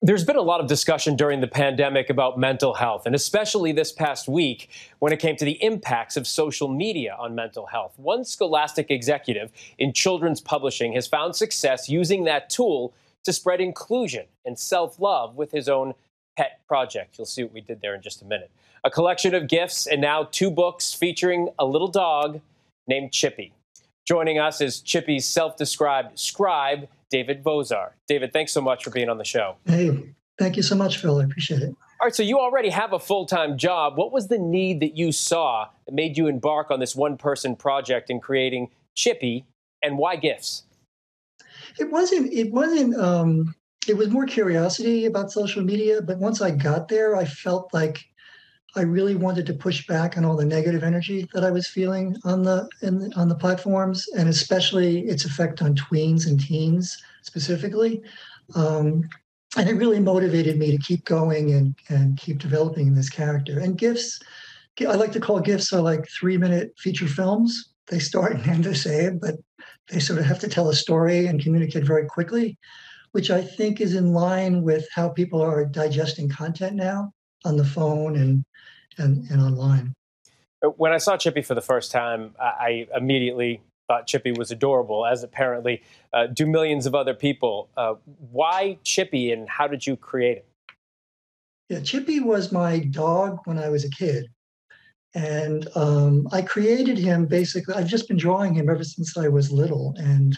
There's been a lot of discussion during the pandemic about mental health, and especially this past week when it came to the impacts of social media on mental health. One Scholastic executive in children's publishing has found success using that tool to spread inclusion and self-love with his own pet project. You'll see what we did there in just a minute. A collection of gifts and now 2 books featuring a little dog named Chippy. Joining us is Chippy's self-described scribe, David Vozar. David, thanks so much for being on the show. Hey, thank you so much, Phil. I appreciate it. All right, so you already have a full-time job. What was the need that you saw that made you embark on this one-person project in creating Chippy, and why gifts? It was more curiosity about social media, but once I got there, I felt like I really wanted to push back on all the negative energy that I was feeling on the platforms, and especially its effect on tweens and teens specifically. And it really motivated me to keep going and keep developing this character. And gifts, I like to call gifts are like 3-minute feature films. They start and end the same, but they sort of have to tell a story and communicate very quickly, which I think is in line with how people are digesting content now on the phone and online. When I saw Chippy for the first time, I immediately thought Chippy was adorable, as apparently do millions of other people. Why Chippy, and how did you create it? Yeah, Chippy was my dog when I was a kid. And I created him basically, I've just been drawing him ever since I was little. And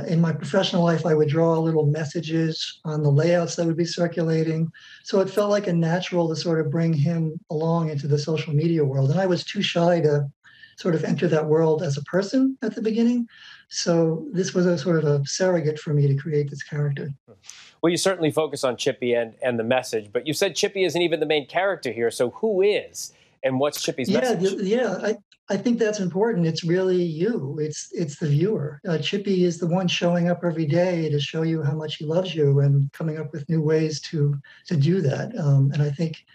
in my professional life, I would draw little messages on the layouts that would be circulating. So it felt like a natural to sort of bring him along into the social media world. And I was too shy to sort of enter that world as a person at the beginning. So this was a sort of a surrogate for me to create this character. Well, you certainly focus on Chippy and the message, but you said Chippy isn't even the main character here. So who is? And what's Chippy's message? Yeah, I think that's important. It's really you. It's the viewer. Chippy is the one showing up every day to show you how much he loves you and coming up with new ways to do that. And I think,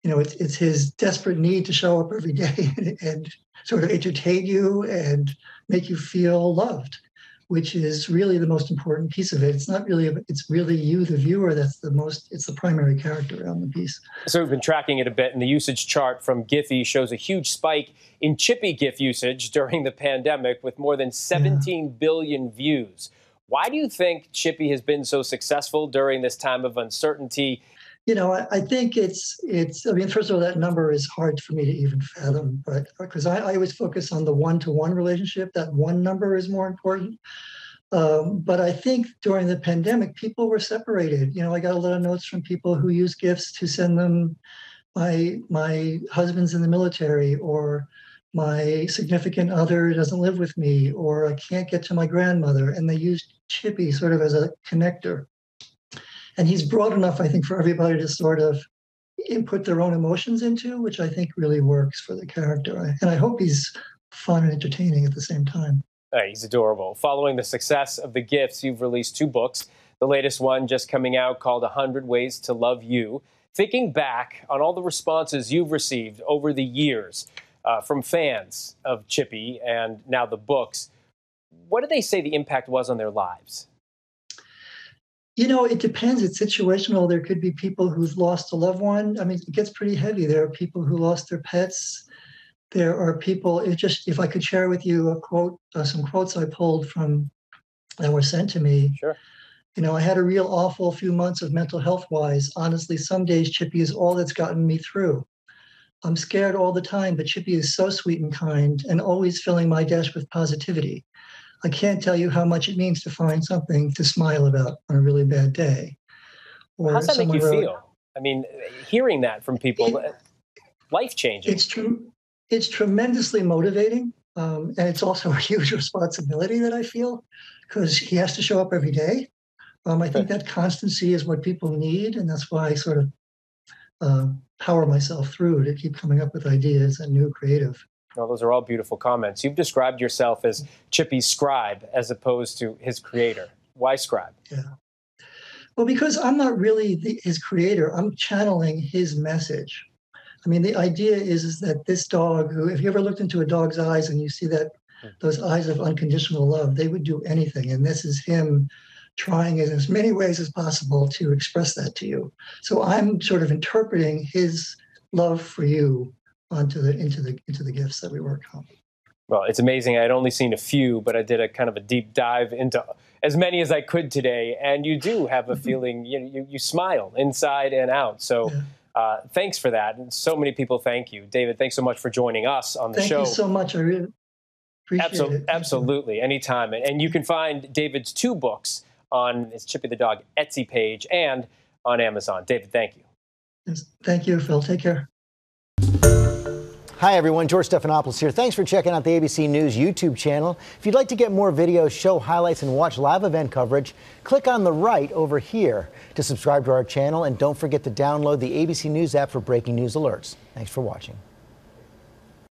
it's his desperate need to show up every day and sort of entertain you and make you feel loved, which is really the most important piece of it. It's really you, the viewer, it's the primary character on the piece. So we've been tracking it a bit, and the usage chart from Giphy shows a huge spike in Chippy GIF usage during the pandemic with more than 17 billion views. Why do you think Chippy has been so successful during this time of uncertainty? I think first of all, that number is hard for me to even fathom, but because I always focus on the one-to-one relationship, that one number is more important. But I think during the pandemic, people were separated. I got a lot of notes from people who use gifts to send them, my husband's in the military, or my significant other doesn't live with me, or I can't get to my grandmother, and they used Chippy sort of as a connector. And he's broad enough, I think, for everybody to sort of input their own emotions into, which I think really works for the character. And I hope he's fun and entertaining at the same time. He's adorable. Following the success of the gifts, you've released 2 books. The latest one just coming out called 100 Ways to Love You. Thinking back on all the responses you've received over the years from fans of Chippy and now the books, what do they say the impact was on their lives? It depends. It's situational. There could be people who've lost a loved one. I mean, it gets pretty heavy. There are people who lost their pets. There are people, if I could share with you some quotes I pulled from that were sent to me. Sure. I had a real awful few months of mental health wise. Honestly, some days Chippy is all that's gotten me through. I'm scared all the time, but Chippy is so sweet and kind and always filling my dash with positivity. I can't tell you how much it means to find something to smile about on a really bad day. Or how's that make you feel? I mean, hearing that from people, life-changing. It's tremendously motivating, and it's also a huge responsibility that I feel because he has to show up every day. I think that constancy is what people need, and that's why I sort of power myself through to keep coming up with ideas and new creative. Well, those are all beautiful comments. You've described yourself as Chippy's scribe as opposed to his creator. Why scribe? Yeah. Well, because I'm not really his creator. I'm channeling his message. I mean, the idea is that this dog, who, if you ever looked into a dog's eyes and you see those eyes of unconditional love, they would do anything. And this is him trying in as many ways as possible to express that to you. So I'm sort of interpreting his love for you into the gifts that we work on. Well, it's amazing. I'd only seen a few, but I did a kind of a deep dive into as many as I could today. And you do have a feeling, you smile inside and out. So thanks for that. And so many people thank you. David, thanks so much for joining us on the show. Thank you so much. I really appreciate it. Absolutely. Anytime. And you can find David's 2 books on his Chippy the Dog Etsy page and on Amazon. David, thank you. Yes, thank you, Phil. Take care. Hi, everyone. George Stephanopoulos here. Thanks for checking out the ABC News YouTube channel. If you'd like to get more videos, show highlights, and watch live event coverage, click on the right over here to subscribe to our channel. And don't forget to download the ABC News app for breaking news alerts. Thanks for watching.